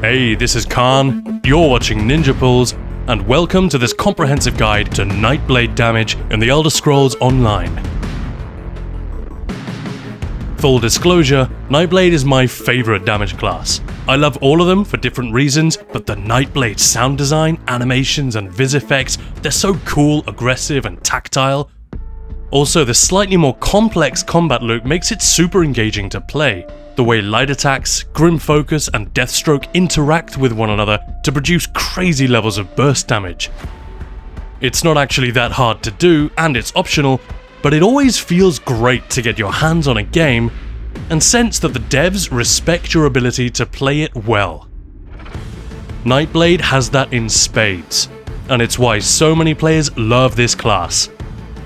Hey, this is Khan, you're watching Ninja Pulls, and welcome to this comprehensive guide to Nightblade damage in the Elder Scrolls Online. Full disclosure, Nightblade is my favourite damage class. I love all of them for different reasons, but the Nightblade sound design, animations and vis effects, they're so cool, aggressive and tactile. Also, the slightly more complex combat loop makes it super engaging to play. The way light attacks, grim focus and deathstroke interact with one another to produce crazy levels of burst damage. It's not actually that hard to do and it's optional, but it always feels great to get your hands on a game and sense that the devs respect your ability to play it well. Nightblade has that in spades, and it's why so many players love this class.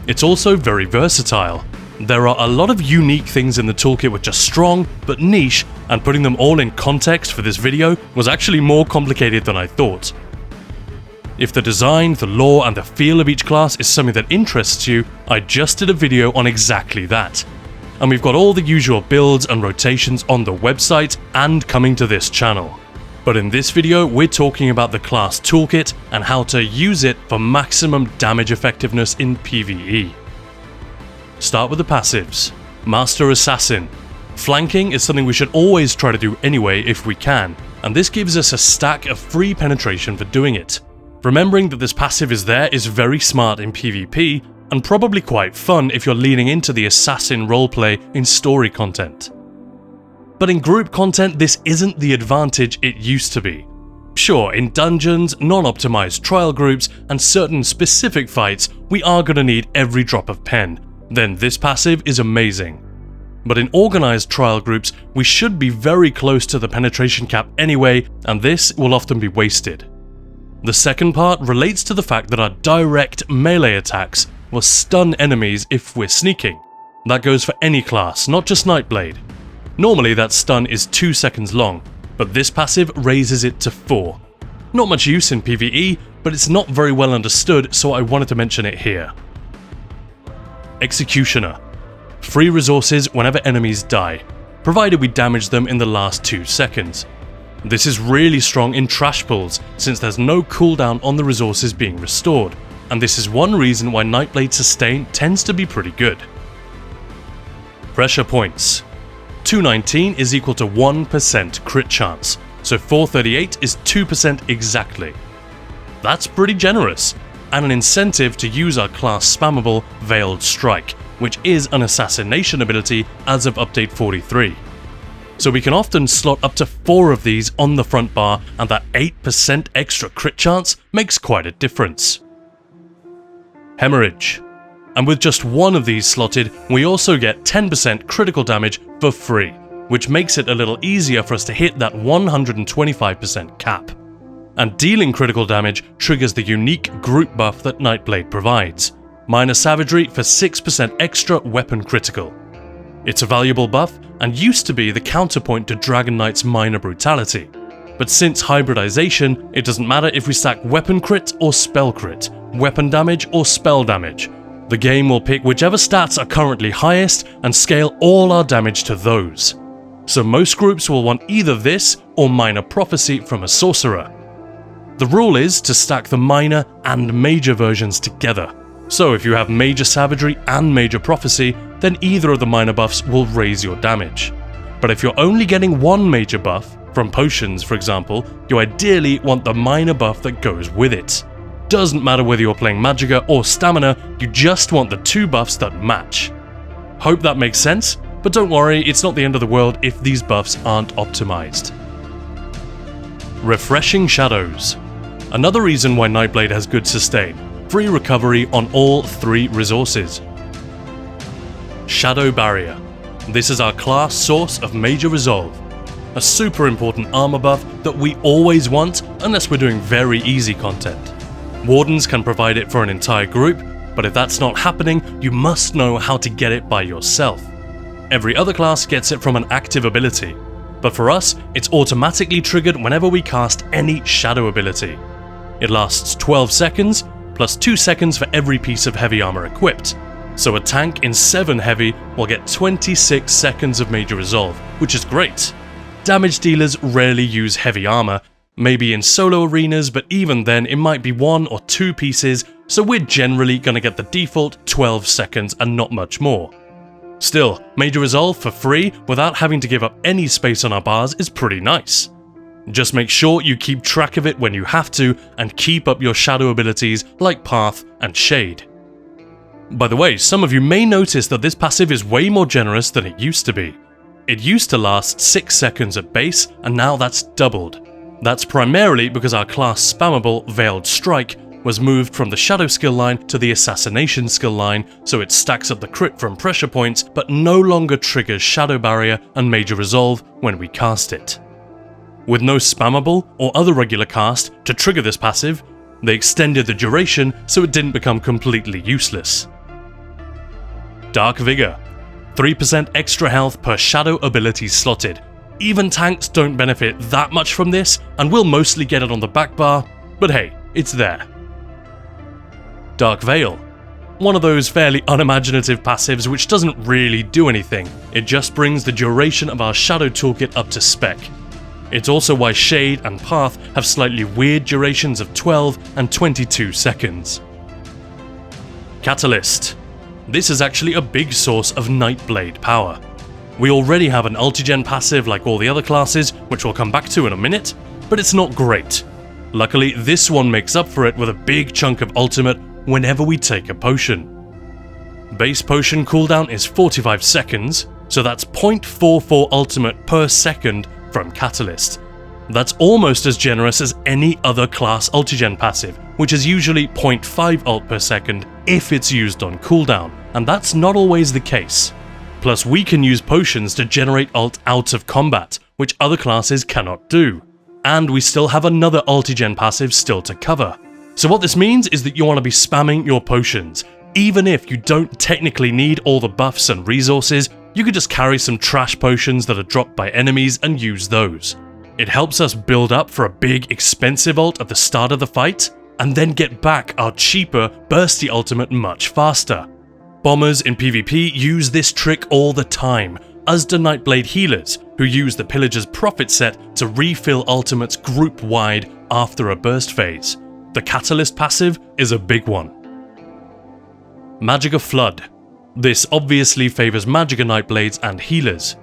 It's also very versatile. There are a lot of unique things in the toolkit which are strong but niche, and putting them all in context for this video was actually more complicated than I thought. If the design, the lore and the feel of each class is something that interests you, I just did a video on exactly that. And we've got all the usual builds and rotations on the website and coming to this channel. But in this video, we're talking about the class toolkit and how to use it for maximum damage effectiveness in PvE. Start with the passives. Master Assassin. Flanking is something we should always try to do anyway if we can, and this gives us a stack of free penetration for doing it. Remembering that this passive is there is very smart in PvP, and probably quite fun if you're leaning into the assassin roleplay in story content. But in group content, this isn't the advantage it used to be. Sure, in dungeons, non-optimized trial groups, and certain specific fights, we are going to need every drop of pen. Then this passive is amazing. But in organized trial groups, we should be very close to the penetration cap anyway, and this will often be wasted. The second part relates to the fact that our direct melee attacks will stun enemies if we're sneaking. That goes for any class, not just Nightblade. Normally that stun is 2 seconds long, but this passive raises it to 4. Not much use in PvE, but it's not very well understood, so I wanted to mention it here. Executioner. Free resources whenever enemies die, provided we damage them in the last 2 seconds. This is really strong in trash pulls, since there's no cooldown on the resources being restored, and this is one reason why Nightblade sustain tends to be pretty good. Pressure points. 219 is equal to 1% crit chance, so 438 is 2% exactly. That's pretty generous, and an incentive to use our class spammable Veiled Strike, which is an assassination ability as of update 43. So we can often slot up to 4 of these on the front bar, and that 8% extra crit chance makes quite a difference. Hemorrhage. And with just one of these slotted, we also get 10% critical damage for free, which makes it a little easier for us to hit that 125% cap. And dealing critical damage triggers the unique group buff that Nightblade provides. Minor Savagery for 6% extra weapon critical. It's a valuable buff and used to be the counterpoint to Dragon Knight's Minor Brutality. But since hybridization, it doesn't matter if we stack weapon crit or spell crit, weapon damage or spell damage. The game will pick whichever stats are currently highest and scale all our damage to those. So most groups will want either this or Minor Prophecy from a sorcerer. The rule is to stack the minor and major versions together. So if you have Major Savagery and Major Prophecy, then either of the minor buffs will raise your damage. But if you're only getting one major buff, from potions for example, you ideally want the minor buff that goes with it. Doesn't matter whether you're playing Magicka or Stamina, you just want the 2 buffs that match. Hope that makes sense, but don't worry, it's not the end of the world if these buffs aren't optimized. Refreshing Shadows. Another reason why Nightblade has good sustain. Free recovery on all 3 resources. Shadow Barrier. This is our class source of major resolve. A super important armor buff that we always want unless we're doing very easy content. Wardens can provide it for an entire group, but if that's not happening, you must know how to get it by yourself. Every other class gets it from an active ability, but for us, it's automatically triggered whenever we cast any shadow ability. It lasts 12 seconds, plus 2 seconds for every piece of heavy armor equipped, so a tank in 7 heavy will get 26 seconds of major resolve, which is great. damage dealers rarely use heavy armor, maybe in solo arenas, but even then it might be 1 or 2 pieces, so we're generally gonna get the default 12 seconds and not much more. Still, Major Resolve for free without having to give up any space on our bars is pretty nice. Just make sure you keep track of it when you have to and keep up your shadow abilities like Path and Shade. By the way, some of you may notice that this passive is way more generous than it used to be. It used to last 6 seconds at base, and now that's doubled. That's primarily because our class spammable Veiled Strike was moved from the Shadow skill line to the Assassination skill line, so it stacks up the crit from pressure points but no longer triggers Shadow Barrier and Major Resolve when we cast it. With no spammable or other regular cast to trigger this passive, they extended the duration so it didn't become completely useless. Dark Vigor. 3% extra health per shadow ability slotted. Even tanks don't benefit that much from this and will mostly get it on the back bar, but hey, it's there. Dark Veil. One of those fairly unimaginative passives which doesn't really do anything, it just brings the duration of our shadow toolkit up to spec. It's also why Shade and Path have slightly weird durations of 12 and 22 seconds. Catalyst. This is actually a big source of Nightblade power. We already have an Ultigen passive like all the other classes, which we'll come back to in a minute, but it's not great. Luckily, this one makes up for it with a big chunk of ultimate whenever we take a potion. Base potion cooldown is 45 seconds, so that's 0.44 ultimate per second from Catalyst. That's almost as generous as any other class Ultigen passive, which is usually 0.5 ult per second if it's used on cooldown, and that's not always the case. Plus, we can use potions to generate ult out of combat, which other classes cannot do. And we still have another Ultigen passive still to cover. So what this means is that you want to be spamming your potions. Even if you don't technically need all the buffs and resources, you could just carry some trash potions that are dropped by enemies and use those. It helps us build up for a big expensive ult at the start of the fight, and then get back our cheaper bursty ultimate much faster. Bombers in PvP use this trick all the time, as do Nightblade healers, who use the Pillager's Prophet set to refill ultimates group-wide after a burst phase. The Catalyst passive is a big one. Magicka Flood. This obviously favours Magicka Nightblades and healers.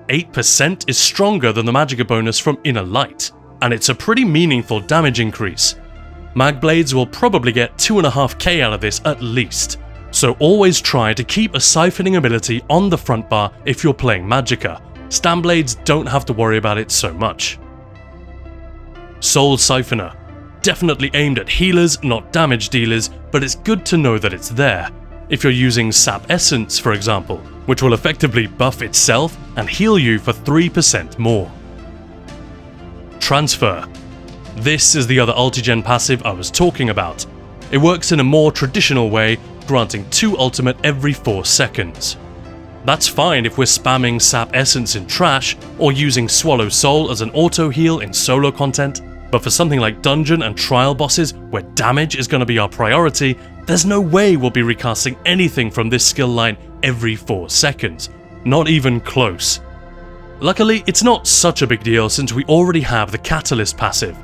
8% is stronger than the Magicka bonus from Inner Light, and it's a pretty meaningful damage increase. Magblades will probably get 2.5k out of this at least, so always try to keep a siphoning ability on the front bar if you're playing Magicka. Stamblades don't have to worry about it so much. Soul Siphoner. Definitely aimed at healers, not damage dealers, but it's good to know that it's there. If you're using Sap Essence, for example, which will effectively buff itself and heal you for 3% more. Transfer. This is the other Ultigen passive I was talking about. It works in a more traditional way, granting 2 ultimate every 4 seconds. That's fine if we're spamming Sap Essence in trash, or using Swallow Soul as an auto heal in solo content, but for something like dungeon and trial bosses where damage is going to be our priority, there's no way we'll be recasting anything from this skill line every 4 seconds. Not even close. Luckily, it's not such a big deal since we already have the Catalyst passive,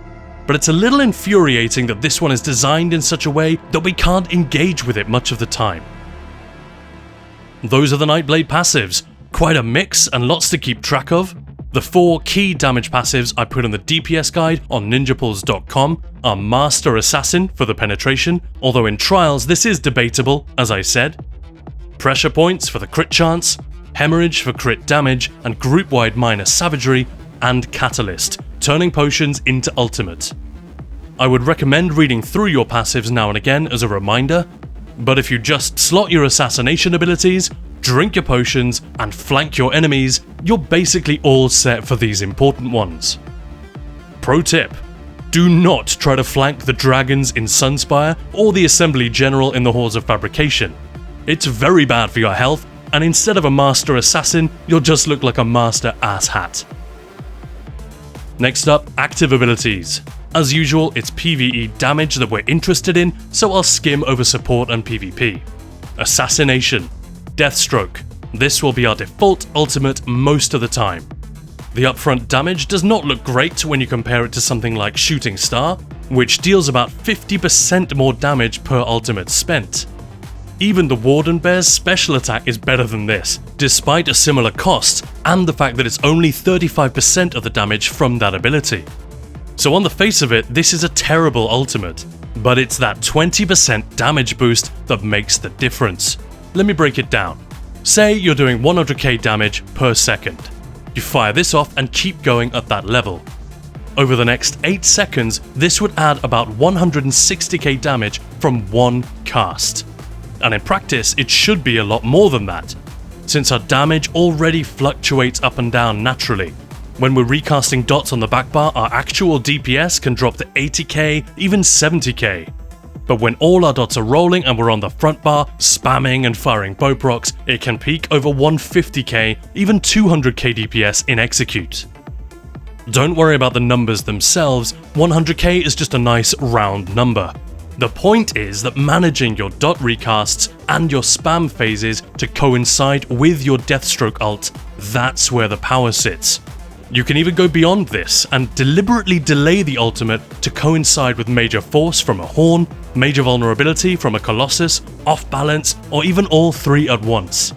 but it's a little infuriating that this one is designed in such a way that we can't engage with it much of the time. Those are the Nightblade passives. Quite a mix and lots to keep track of. The 4 key damage passives I put in the DPS guide on ninjapulls.com are Master Assassin for the penetration, although in trials this is debatable, as I said. Pressure points for the crit chance, Hemorrhage for crit damage and group-wide minor savagery, and Catalyst, turning potions into ultimate. I would recommend reading through your passives now and again as a reminder, but if you just slot your assassination abilities, drink your potions, and flank your enemies, you're basically all set for these important ones. Pro tip: do not try to flank the dragons in Sunspire or the Assembly General in the Halls of Fabrication. It's very bad for your health, and instead of a Master Assassin, you'll just look like a Master Asshat. Next up, active abilities. As usual, it's PvE damage that we're interested in, so I'll skim over support and PvP. Assassination. Deathstroke. This will be our default ultimate most of the time. The upfront damage does not look great when you compare it to something like Shooting Star, which deals about 50% more damage per ultimate spent. Even the Warden Bear's special attack is better than this, despite a similar cost and the fact that it's only 35% of the damage from that ability. So on the face of it, this is a terrible ultimate, but it's that 20% damage boost that makes the difference. Let me break it down. Say you're doing 100k damage per second. You fire this off and keep going at that level. Over the next 8 seconds, this would add about 160k damage from one cast. And in practice, it should be a lot more than that, since our damage already fluctuates up and down naturally. When we're recasting dots on the back bar, our actual DPS can drop to 80k, even 70k. But when all our dots are rolling and we're on the front bar, spamming and firing bow procs, it can peak over 150k, even 200k DPS in execute. Don't worry about the numbers themselves, 100k is just a nice round number. The point is that managing your dot recasts and your spam phases to coincide with your Deathstroke ult, that's where the power sits. You can even go beyond this and deliberately delay the ultimate to coincide with major force from a Horn, major vulnerability from a Colossus, off balance, or even all three at once.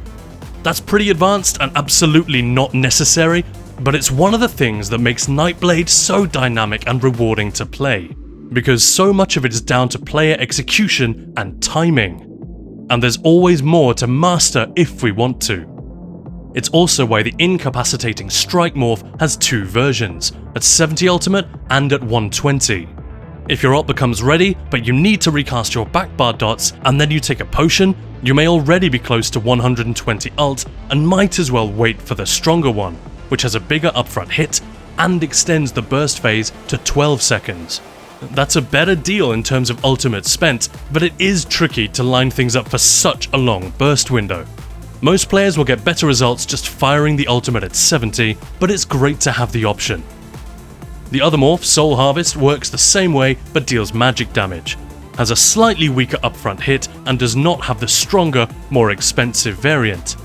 That's pretty advanced and absolutely not necessary, but it's one of the things that makes Nightblade so dynamic and rewarding to play, because so much of it is down to player execution and timing. And there's always more to master if we want to. It's also why the incapacitating Strike Morph has two versions, at 70 ultimate and at 120. If your ult becomes ready, but you need to recast your backbar dots and then you take a potion, you may already be close to 120 ult and might as well wait for the stronger one, which has a bigger upfront hit and extends the burst phase to 12 seconds. That's a better deal in terms of ultimate spent, but it is tricky to line things up for such a long burst window. Most players will get better results just firing the ultimate at 70, but it's great to have the option. The other morph, Soul Harvest, works the same way but deals magic damage, has a slightly weaker upfront hit and does not have the stronger, more expensive variant.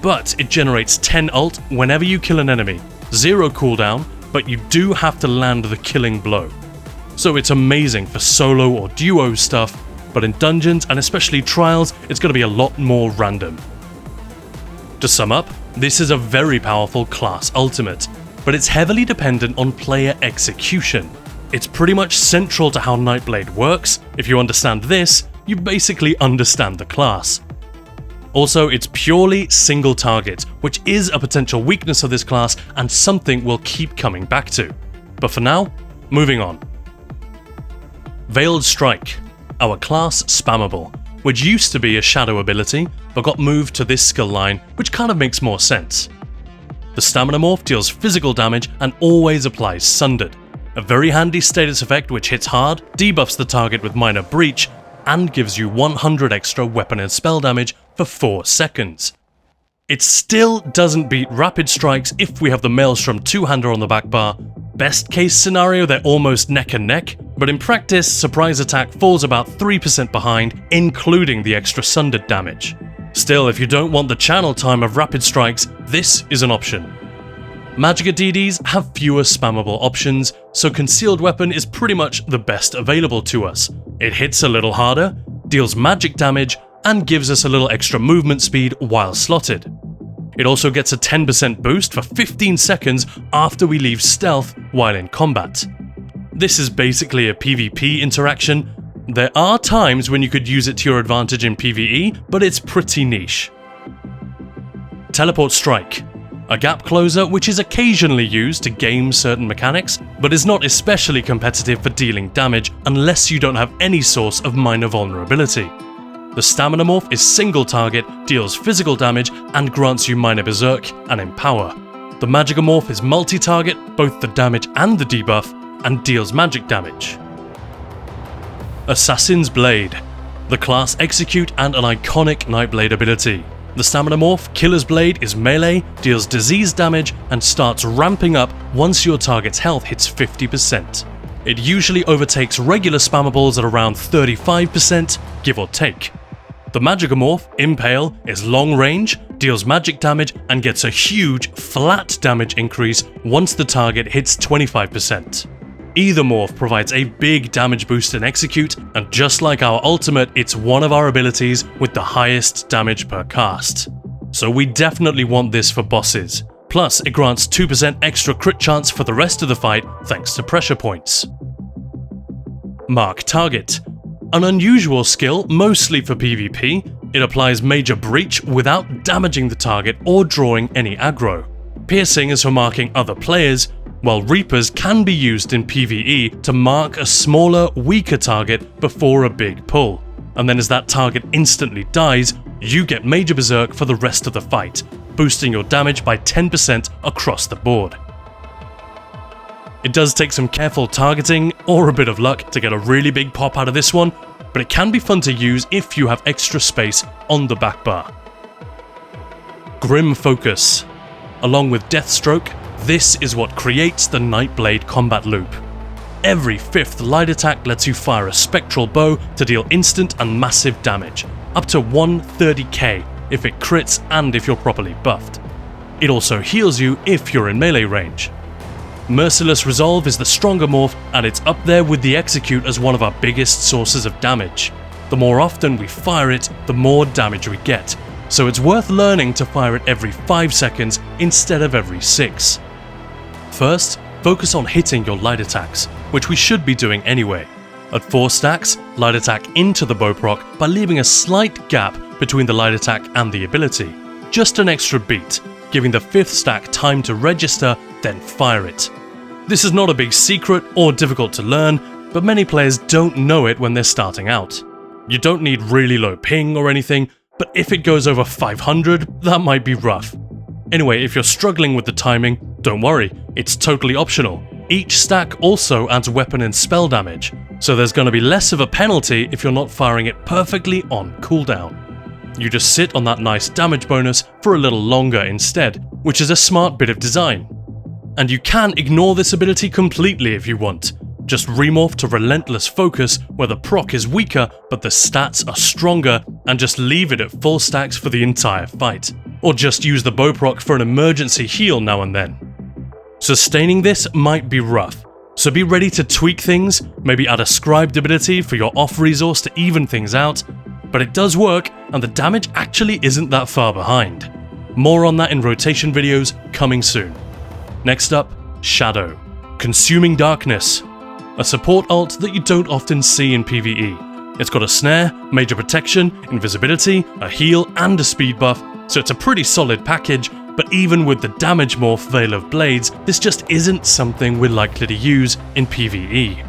But it generates 10 ult whenever you kill an enemy, 0 cooldown, but you do have to land the killing blow. So it's amazing for solo or duo stuff, but in dungeons and especially trials, it's going to be a lot more random. To sum up, this is a very powerful class ultimate, but it's heavily dependent on player execution. It's pretty much central to how Nightblade works. If you understand this, you basically understand the class. Also, it's purely single target, which is a potential weakness of this class and something we'll keep coming back to. But for now, moving on. Veiled Strike, our class spammable, which used to be a shadow ability, but got moved to this skill line, which kind of makes more sense. The Stamina Morph deals physical damage and always applies Sundered, a very handy status effect which hits hard, debuffs the target with minor breach, and gives you 100 extra weapon and spell damage for 4 seconds. It still doesn't beat Rapid Strikes if we have the Maelstrom two-hander on the back bar. Best case scenario, they're almost neck and neck, but in practice, Surprise Attack falls about 3% behind, including the extra Sundered damage. Still, if you don't want the channel time of Rapid Strikes, this is an option. Magicka DDs have fewer spammable options, so Concealed Weapon is pretty much the best available to us. It hits a little harder, deals magic damage, and gives us a little extra movement speed while slotted. It also gets a 10% boost for 15 seconds after we leave stealth while in combat. This is basically a PvP interaction. There are times when you could use it to your advantage in PvE, but it's pretty niche. Teleport Strike, a gap closer which is occasionally used to game certain mechanics, but is not especially competitive for dealing damage unless you don't have any source of minor vulnerability. The Stamina Morph is single target, deals physical damage, and grants you minor berserk and empower. The Magicka Morph is multi-target, both the damage and the debuff, and deals magic damage. Assassin's Blade, the class execute and an iconic Nightblade ability. The Stamina Morph, Killer's Blade, is melee, deals disease damage, and starts ramping up once your target's health hits 50%. It usually overtakes regular spammables at around 35%, give or take. The Magicomorph, Impale, is long range, deals magic damage, and gets a huge, flat damage increase once the target hits 25%. Either morph provides a big damage boost in Execute, and just like our ultimate, it's one of our abilities with the highest damage per cast. So we definitely want this for bosses. Plus, it grants 2% extra crit chance for the rest of the fight thanks to pressure points. Mark Target. An unusual skill, mostly for PvP, it applies Major Breach without damaging the target or drawing any aggro. Piercing is for marking other players, while Reapers can be used in PvE to mark a smaller, weaker target before a big pull. And then as that target instantly dies, you get Major Berserk for the rest of the fight, boosting your damage by 10% across the board. It does take some careful targeting or a bit of luck to get a really big pop out of this one, but it can be fun to use if you have extra space on the back bar. Grim Focus. Along with Deathstroke, this is what creates the Nightblade combat loop. Every 5th light attack lets you fire a spectral bow to deal instant and massive damage, up to 130k if it crits and if you're properly buffed. It also heals you if you're in melee range. Merciless Resolve is the stronger morph, and it's up there with the Execute as one of our biggest sources of damage. The more often we fire it, the more damage we get, so it's worth learning to fire it every 5 seconds instead of every 6. First, focus on hitting your light attacks, which we should be doing anyway. At 4 stacks, light attack into the bow proc by leaving a slight gap between the light attack and the ability. Just an extra beat, giving the 5th stack time to register, then fire it. This is not a big secret or difficult to learn, but many players don't know it when they're starting out. You don't need really low ping or anything, but if it goes over 500, that might be rough. Anyway, if you're struggling with the timing, don't worry, it's totally optional. Each stack also adds weapon and spell damage, so there's going to be less of a penalty if you're not firing it perfectly on cooldown. You just sit on that nice damage bonus for a little longer instead, which is a smart bit of design. And you can ignore this ability completely if you want. Just remorph to Relentless Focus where the proc is weaker but the stats are stronger, and just leave it at full stacks for the entire fight. Or just use the bow proc for an emergency heal now and then. Sustaining this might be rough, so be ready to tweak things, maybe add a scribed ability for your off resource to even things out, but it does work and the damage actually isn't that far behind. More on that in rotation videos coming soon. Next up, Shadow. Consuming Darkness. A support ult that you don't often see in PvE. It's got a snare, major protection, invisibility, a heal and a speed buff, so it's a pretty solid package, but even with the damage morph Veil of Blades, this just isn't something we're likely to use in PvE.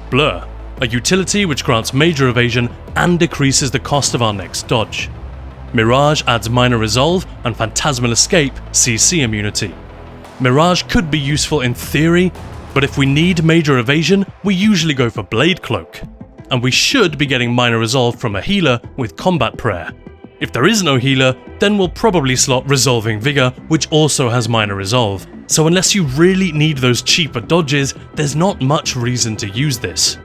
Blur. A utility which grants major evasion and decreases the cost of our next dodge. Mirage adds minor resolve and Phantasmal Escape CC immunity. Mirage could be useful in theory, but if we need major evasion, we usually go for Blade Cloak. And we should be getting minor resolve from a healer with Combat Prayer. If there is no healer, then we'll probably slot Resolving Vigor, which also has minor resolve. So unless you really need those cheaper dodges, there's not much reason to use this.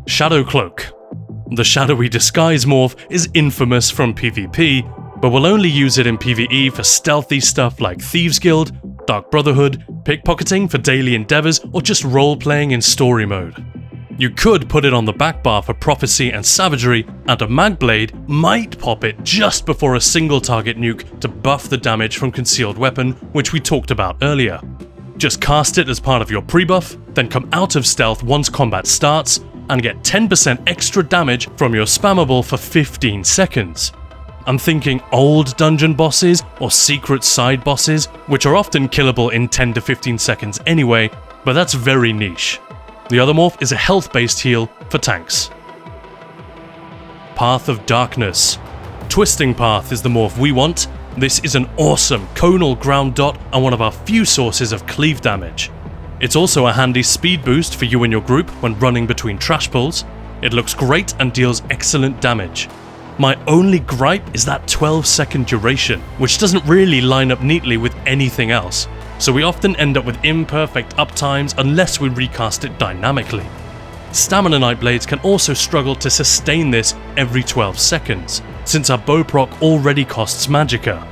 Shadow Cloak. The shadowy disguise morph is infamous from PvP, but we'll only use it in PvE for stealthy stuff like Thieves Guild, Dark Brotherhood, pickpocketing for daily endeavors, or just role-playing in story mode. You could put it on the back bar for Prophecy and Savagery, and a Magblade might pop it just before a single target nuke to buff the damage from Concealed Weapon, which we talked about earlier. Just cast it as part of your pre-buff, then come out of stealth once combat starts, and get 10% extra damage from your spammable for 15 seconds. I'm thinking old dungeon bosses or secret side bosses, which are often killable in 10 to 15 seconds anyway, but that's very niche. The other morph is a health-based heal for tanks. Path of Darkness. Twisting Path is the morph we want. This is an awesome conal ground dot and one of our few sources of cleave damage. It's also a handy speed boost for you and your group when running between trash pulls. It looks great and deals excellent damage. My only gripe is that 12-second duration, which doesn't really line up neatly with anything else, so we often end up with imperfect uptimes unless we recast it dynamically. Stamina Nightblades can also struggle to sustain this every 12 seconds, since our bow proc already costs magicka.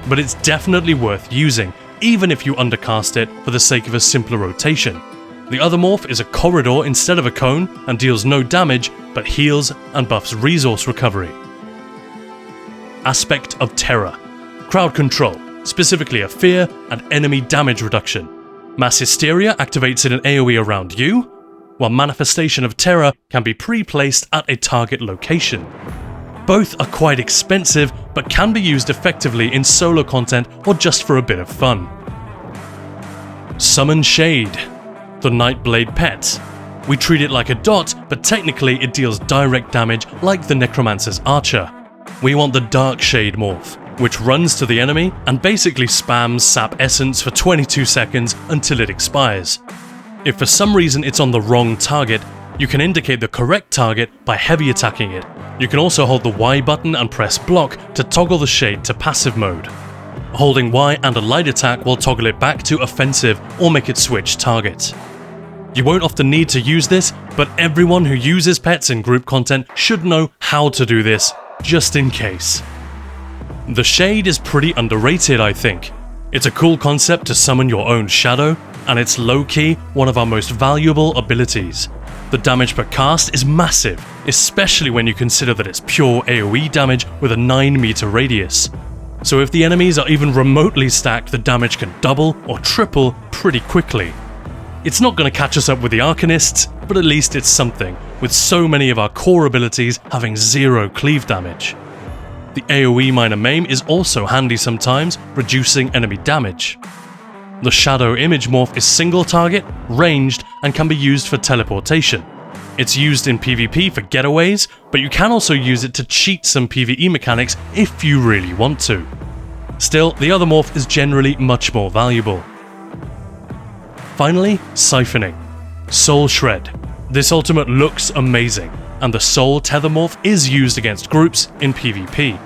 But it's definitely worth using, even if you undercast it for the sake of a simpler rotation. The other morph is a corridor instead of a cone and deals no damage, but heals and buffs resource recovery. Aspect of Terror. Crowd control, specifically a fear and enemy damage reduction. Mass Hysteria activates in an AoE around you, while Manifestation of Terror can be pre-placed at a target location. Both are quite expensive, but can be used effectively in solo content or just for a bit of fun. Summon Shade. The Nightblade pet. We treat it like a dot, but technically it deals direct damage like the Necromancer's Archer. We want the Dark Shade morph, which runs to the enemy and basically spams Sap Essence for 22 seconds until it expires. If for some reason it's on the wrong target, you can indicate the correct target by heavy attacking it. You can also hold the Y button and press block to toggle the shade to passive mode. Holding Y and a light attack will toggle it back to offensive or make it switch targets. You won't often need to use this, but everyone who uses pets in group content should know how to do this, just in case. The Shade is pretty underrated, I think. It's a cool concept to summon your own shadow, and it's low-key one of our most valuable abilities. The damage per cast is massive, especially when you consider that it's pure AoE damage with a 9-meter radius. So if the enemies are even remotely stacked, the damage can double or triple pretty quickly. It's not going to catch us up with the Arcanists, but at least it's something, with so many of our core abilities having 0 cleave damage. The AoE minor maim is also handy sometimes, reducing enemy damage. The Shadow Image morph is single target, ranged, and can be used for teleportation. It's used in PvP for getaways, but you can also use it to cheat some PvE mechanics if you really want to. Still, the other morph is generally much more valuable. Finally, Siphoning. Soul Shred. This ultimate looks amazing, and the Soul Tether morph is used against groups in PvP.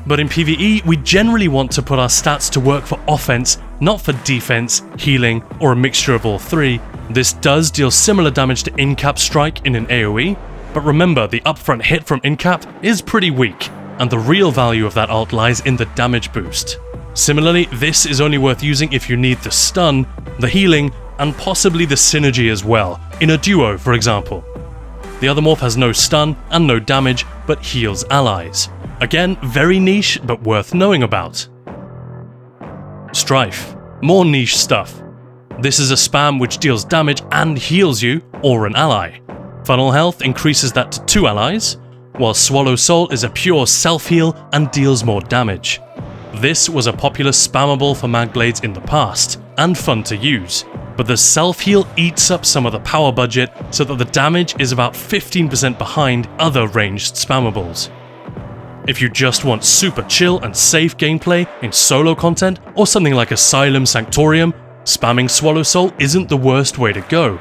But in PvE, we generally want to put our stats to work for offense, not for defense, healing, or a mixture of all three. This does deal similar damage to Incap Strike in an AoE, but remember the upfront hit from Incap is pretty weak, and the real value of that ult lies in the damage boost. Similarly, this is only worth using if you need the stun, the healing, and possibly the synergy as well, in a duo for example. The other morph has no stun and no damage, but heals allies. Again, very niche, but worth knowing about. Strife. More niche stuff. This is a spam which deals damage and heals you, or an ally. Funnel Health increases that to 2 allies, while Swallow Soul is a pure self-heal and deals more damage. This was a popular spammable for Magblades in the past, and fun to use, but the self-heal eats up some of the power budget so that the damage is about 15% behind other ranged spammables. If you just want super chill and safe gameplay in solo content, or something like Asylum Sanctorium, spamming Swallow Soul isn't the worst way to go.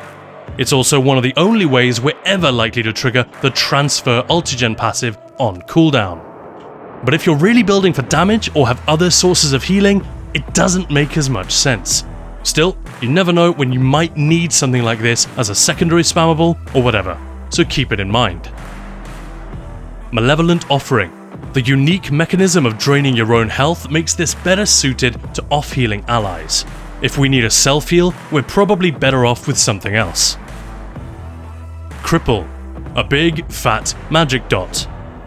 It's also one of the only ways we're ever likely to trigger the Transfer Ultigen passive on cooldown. But if you're really building for damage or have other sources of healing, it doesn't make as much sense. Still, you never know when you might need something like this as a secondary spammable or whatever, so keep it in mind. Malevolent Offering. The unique mechanism of draining your own health makes this better suited to off-healing allies. If we need a self-heal, we're probably better off with something else. Cripple. A big, fat magic dot.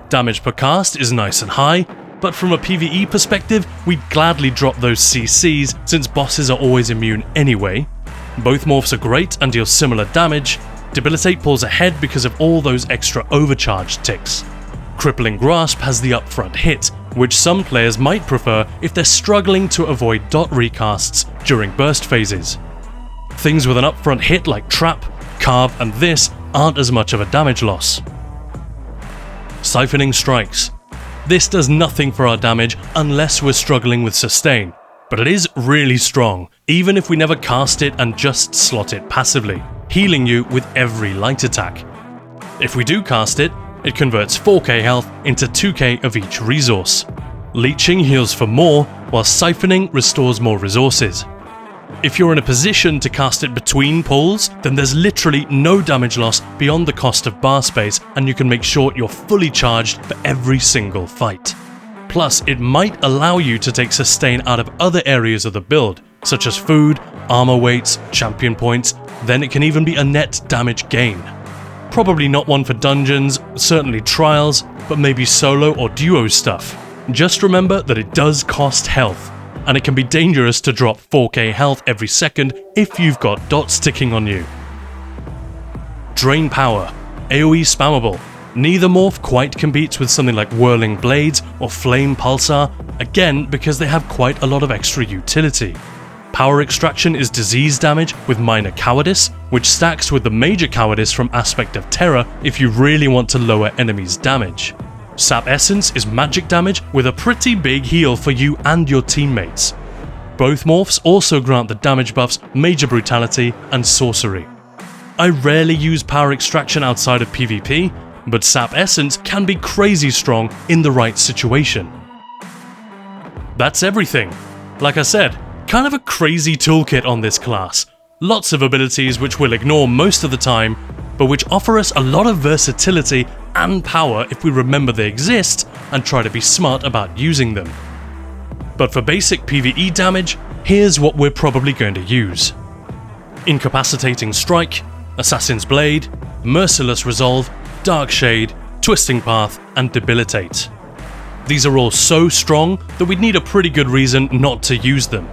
Damage per cast is nice and high, but from a PvE perspective, we'd gladly drop those CCs since bosses are always immune anyway. Both morphs are great and deal similar damage. Debilitate pulls ahead because of all those extra overcharged ticks. Crippling Grasp has the upfront hit, which some players might prefer if they're struggling to avoid dot recasts during burst phases. Things with an upfront hit like Trap, Carve, and this aren't as much of a damage loss. Siphoning Strikes. This does nothing for our damage unless we're struggling with sustain, but it is really strong, even if we never cast it and just slot it passively, healing you with every light attack. If we do cast it, it converts 4k health into 2k of each resource. Leeching heals for more, while Siphoning restores more resources. If you're in a position to cast it between pulls, then there's literally no damage loss beyond the cost of bar space, and you can make sure you're fully charged for every single fight. Plus, it might allow you to take sustain out of other areas of the build, such as food, armor weights, champion points, then it can even be a net damage gain. Probably not one for dungeons, certainly trials, but maybe solo or duo stuff. Just remember that it does cost health, and it can be dangerous to drop 4k health every second if you've got dots ticking on you. Drain power, AoE spammable. Neither morph quite competes with something like Whirling Blades or Flame Pulsar, again because they have quite a lot of extra utility. Power Extraction is disease damage with Minor Cowardice, which stacks with the Major Cowardice from Aspect of Terror if you really want to lower enemies' damage. Sap Essence is magic damage with a pretty big heal for you and your teammates. Both morphs also grant the damage buffs Major Brutality and Sorcery. I rarely use Power Extraction outside of PvP, but Sap Essence can be crazy strong in the right situation. That's everything. Like I said, kind of a crazy toolkit on this class. Lots of abilities which we'll ignore most of the time, but which offer us a lot of versatility and power if we remember they exist and try to be smart about using them. But for basic PvE damage, here's what we're probably going to use. Incapacitating Strike, Assassin's Blade, Merciless Resolve, Dark Shade, Twisting Path, and Debilitate. These are all so strong that we'd need a pretty good reason not to use them.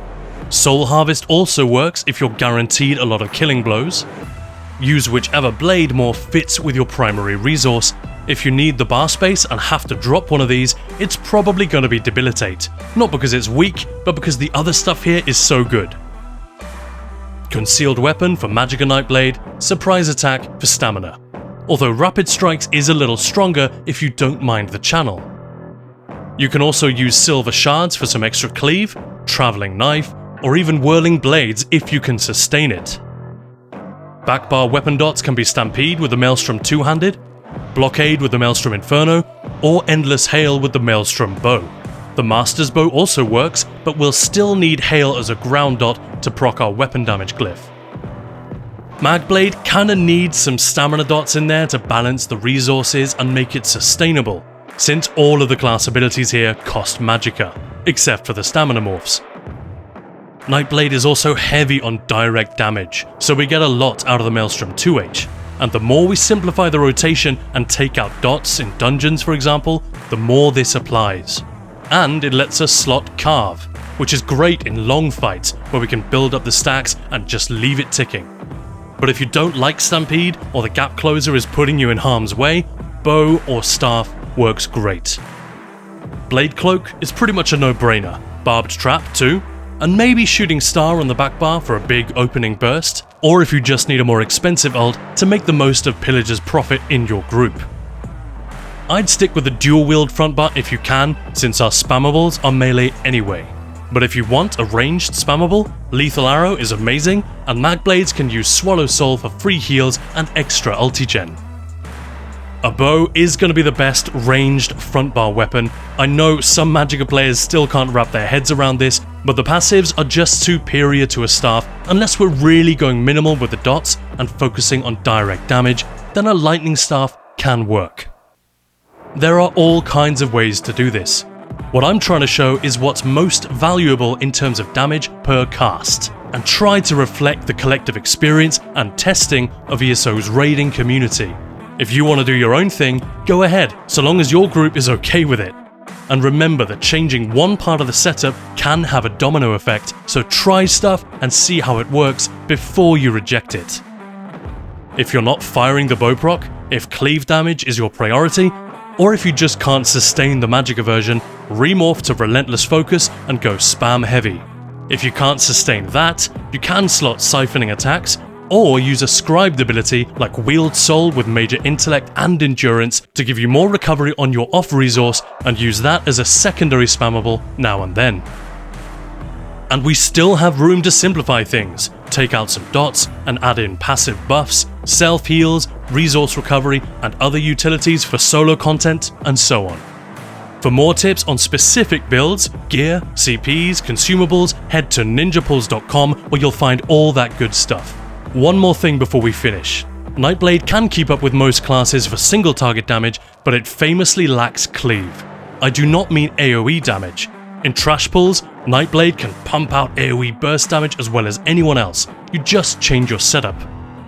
Soul Harvest also works if you're guaranteed a lot of killing blows. Use whichever blade more fits with your primary resource. If you need the bar space and have to drop one of these, it's probably going to be Debilitate. Not because it's weak, but because the other stuff here is so good. Concealed Weapon for Magicka Nightblade, Surprise Attack for Stamina. Although Rapid Strikes is a little stronger if you don't mind the channel. You can also use Silver Shards for some extra cleave, Traveling Knife, or even Whirling Blades if you can sustain it. Backbar weapon dots can be Stampede with the Maelstrom two-handed, Blockade with the Maelstrom Inferno, or Endless Hail with the Maelstrom Bow. The Master's Bow also works, but we'll still need Hail as a ground dot to proc our weapon damage glyph. Magblade kinda needs some stamina dots in there to balance the resources and make it sustainable, since all of the class abilities here cost magicka, except for the stamina morphs. Nightblade is also heavy on direct damage, so we get a lot out of the Maelstrom 2H, and the more we simplify the rotation and take out dots in dungeons for example, the more this applies. And it lets us slot Carve, which is great in long fights where we can build up the stacks and just leave it ticking. But if you don't like Stampede, or the gap closer is putting you in harm's way, Bow or Staff works great. Blade Cloak is pretty much a no-brainer, Barbed Trap too, and maybe Shooting Star on the back bar for a big opening burst, or if you just need a more expensive ult to make the most of Pillager's profit in your group. I'd stick with the dual-wield front bar if you can, since our spammables are melee anyway. But if you want a ranged spammable, Lethal Arrow is amazing, and Magblades can use Swallow Soul for free heals and extra ulti-gen. A bow is going to be the best ranged front bar weapon. I know some Magicka players still can't wrap their heads around this, but the passives are just superior to a staff unless we're really going minimal with the dots and focusing on direct damage, then a lightning staff can work. There are all kinds of ways to do this. What I'm trying to show is what's most valuable in terms of damage per cast, and try to reflect the collective experience and testing of ESO's raiding community. If you want to do your own thing, go ahead, so long as your group is okay with it. And remember that changing one part of the setup can have a domino effect, so try stuff and see how it works before you reject it. If you're not firing the bow proc, if cleave damage is your priority, or if you just can't sustain the Magicka version, remorph to Relentless Focus and go spam heavy. If you can't sustain that, you can slot siphoning attacks, or use a scribed ability like Wield Soul with major intellect and endurance to give you more recovery on your off resource and use that as a secondary spammable now and then. And we still have room to simplify things, take out some dots and add in passive buffs, self-heals, resource recovery and other utilities for solo content and so on. For more tips on specific builds, gear, CPs, consumables, head to ninjapulse.com where you'll find all that good stuff. One more thing before we finish. Nightblade can keep up with most classes for single target damage, but it famously lacks cleave. I do not mean AoE damage. In trash pulls, Nightblade can pump out AoE burst damage as well as anyone else. You just change your setup.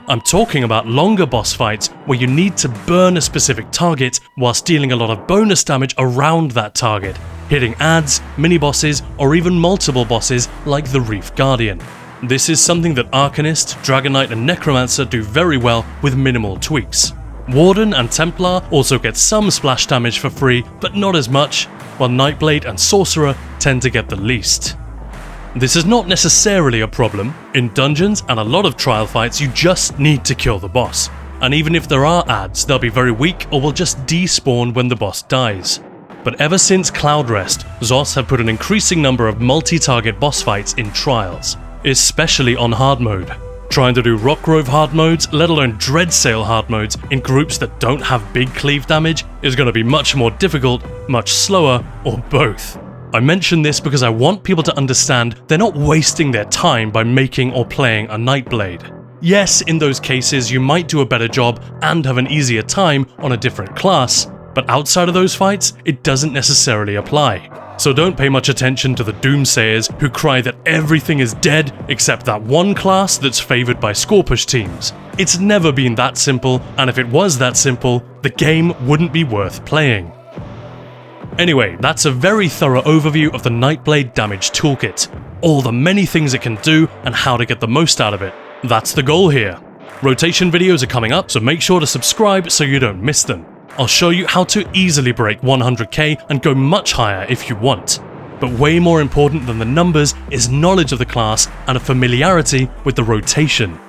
I'm talking about longer boss fights where you need to burn a specific target whilst dealing a lot of bonus damage around that target, hitting adds, mini-bosses, or even multiple bosses like the Reef Guardian. This is something that Arcanist, Dragon Knight and Necromancer do very well with minimal tweaks. Warden and Templar also get some splash damage for free, but not as much, while Nightblade and Sorcerer tend to get the least. This is not necessarily a problem. In dungeons and a lot of trial fights, you just need to kill the boss. And even if there are adds, they'll be very weak or will just despawn when the boss dies. But ever since Cloud Rest, ZOS have put an increasing number of multi-target boss fights in trials, especially on hard mode. Trying to do Rockgrove hard modes, let alone Dreadsail hard modes, in groups that don't have big cleave damage is going to be much more difficult, much slower, or both. I mention this because I want people to understand they're not wasting their time by making or playing a Nightblade. Yes, in those cases you might do a better job and have an easier time on a different class, but outside of those fights, it doesn't necessarily apply. So don't pay much attention to the doomsayers who cry that everything is dead except that one class that's favoured by score push teams. It's never been that simple, and if it was that simple, the game wouldn't be worth playing. Anyway, that's a very thorough overview of the Nightblade damage toolkit, all the many things it can do and how to get the most out of it. That's the goal here. Rotation videos are coming up, so make sure to subscribe so you don't miss them. I'll show you how to easily break 100k and go much higher if you want. But way more important than the numbers is knowledge of the class and a familiarity with the rotation.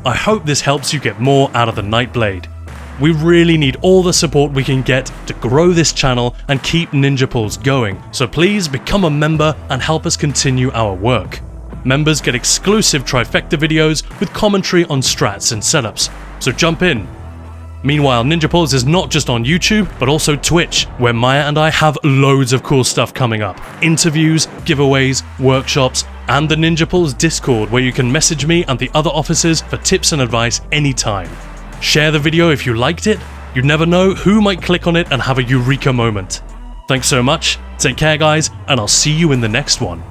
I hope this helps you get more out of the Nightblade. We really need all the support we can get to grow this channel and keep Ninja Pulse going, so please become a member and help us continue our work. Members get exclusive Trifecta videos with commentary on strats and setups, so jump in. Meanwhile, Ninja Pulse is not just on YouTube, but also Twitch, where Maya and I have loads of cool stuff coming up. Interviews, giveaways, workshops, and the Ninja Pulse Discord, where you can message me and the other officers for tips and advice anytime. Share the video if you liked it. You never know who might click on it and have a eureka moment. Thanks so much, take care guys, and I'll see you in the next one.